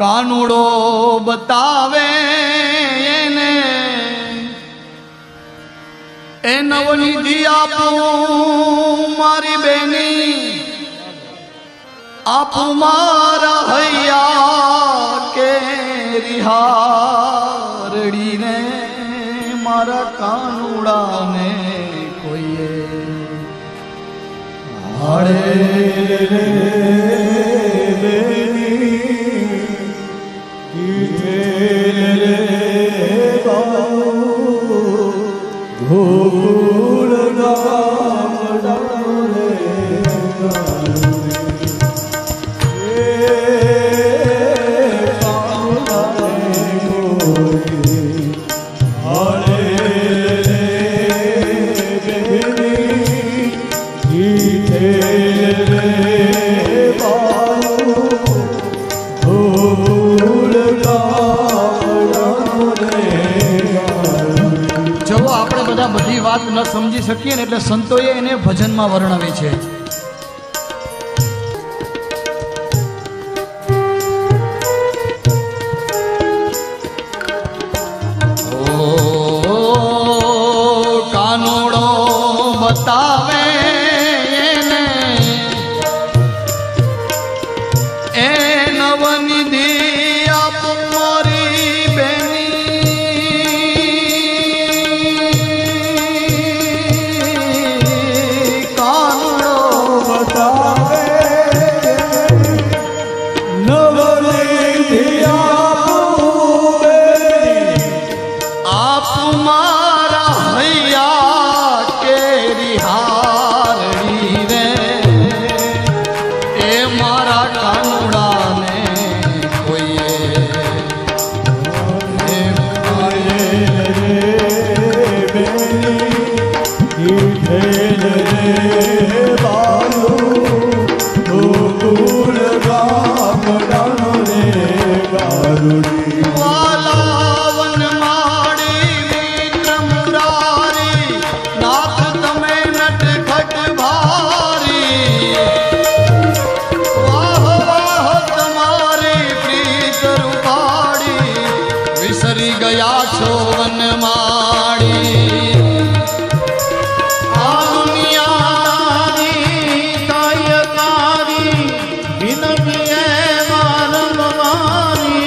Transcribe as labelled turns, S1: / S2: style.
S1: કાનુડો બતાવે એને એ નવનિધિ આપું મારી બેની આપું મારા હૈયા કે રિહારડીને મારા કાનુડાને કોઈએ હાડે
S2: ગોકુળ
S1: બધી વાત ન સમજી શકીએ ને એટલે સંતોએ એને ભજનમાં વર્ણવી છે. ઓ કાનુડો બતાવે એને એ નવનિધિ આપું મારી ગયા છો વનમાળી આ દુનિયાની કાયકારી વિનમીએ વારંવારી